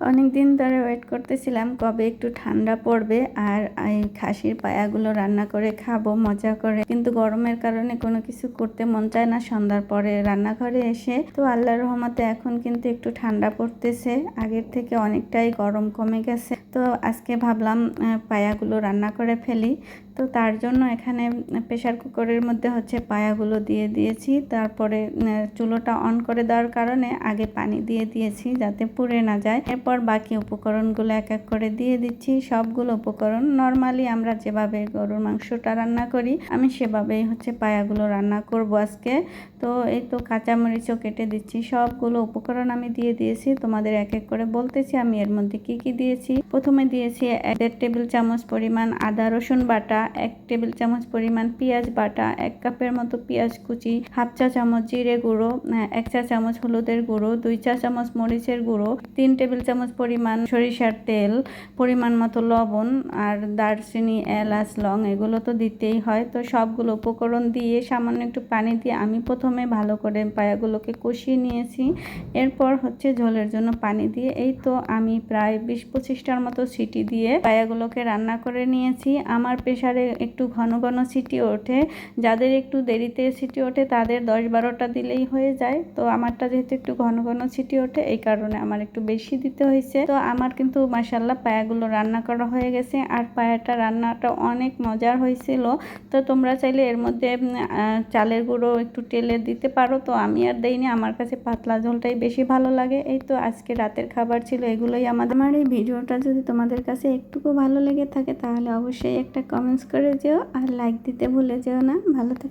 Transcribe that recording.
অনেক দিন ধরে ওয়েট করতেছিলাম কবে একটু ঠান্ডা পড়বে আর এই খাসির পায়াগুলো রান্না করে খাবো মজা করে, কিন্তু গরমের কারণে কোনো কিছু করতে মন চায় না সন্ধ্যার পরে রান্নাঘরে এসে। তো আল্লাহর রহমতে এখন কিন্তু একটু ঠান্ডা পড়তেছে, আগের থেকে অনেকটাই গরম কমে গেছে। তো আজকে ভাবলাম পায়াগুলো রান্না করে ফেলি। তো তার জন্য এখানে প্রেশার কুকারের মধ্যে পায়াগুলো দিয়ে দিয়েছি, তারপরে চুলোটা অন করে দেওয়ার কারণে আগে পানি দিয়ে দিয়েছি যাতে পুড়ে না যায়। এরপর বাকি উপকরণগুলো এক এক করে দিয়ে দিচ্ছি। সবগুলো উপকরণ নর্মালি আমরা যেভাবে গরুর মাংসটা রান্না করি আমি সেভাবেই পায়াগুলো রান্না করব আজকে। তো এই তো কাঁচামরিচও কেটে দিচ্ছি, সবগুলো উপকরণ আমি দিয়ে দিয়েছি। তোমাদের এক এক করে বলতেছি আমি এর মধ্যে কি কি দিয়েছি। প্রথমে দিয়েছি 1.5 টেবিল চামচ পরিমাণ আদা রসুন বাটা, 1 টেবিল চামচ পরিমাণ পেঁয়াজ বাটা, 1 কাপের মতো পেঁয়াজ কুচি, 1/2 চা চামচ জিরে গুঁড়ো, 1 চা চামচ হলুদের গুঁড়ো, 2 চা চামচ মরিচের গুঁড়ো, 3 টেবিল চামচ পরিমাণ সরিষার তেল, পরিমাণ মতো লবণ, আর দারচিনি এলাচ লং এগুলো তো দিতেই হয়। তো সবগুলো উপকরণ দিয়ে সামান্য একটু পানি দিয়ে আমি প্রথমে ভালো করে পায়াগুলোকে কষিয়ে নিয়েছি। এরপর ঝোলের জন্য পানি দিয়ে এই তো আমি প্রায় 20-25টার মতো সিটি দিয়ে পায়াগুলোকে রান্না করে নিয়েছি। আমার প্রেসারে একটু ঘন ঘন সিটি ওঠে, যাদের একটু দেরিতে সিটি ওঠে তাদের 10-12টা দিলেই হয়ে যায়। তো আমারটা যেহেতু একটু ঘন ঘন সিটি ওঠে এই কারণে আমার একটু বেশি দিতে হয়েছে। তো আমার কিন্তু মাশাআল্লাহ পায়াগুলো রান্না করা হয়ে গেছে, আর পায়াটা রান্নাটা অনেক মজার হয়েছিল। তো তোমরা চাইলে এর মধ্যে চালের গুঁড়ো একটু টেলে দিতে পারো, তো আমি আর দেইনি, আমার কাছে পাতলা ঝোলটাই বেশি ভালো লাগে। এই তো আজকে রাতের খাবার ছিল এগুলোই। আমার এই ভিডিওটা যদি তোমাদের কাছে একটুকু ভালো লেগে থাকে তাহলে অবশ্যই একটা কমেন্টস করে যেও, আর লাইক দিতে ভুলে যেও না। ভালো থেকো।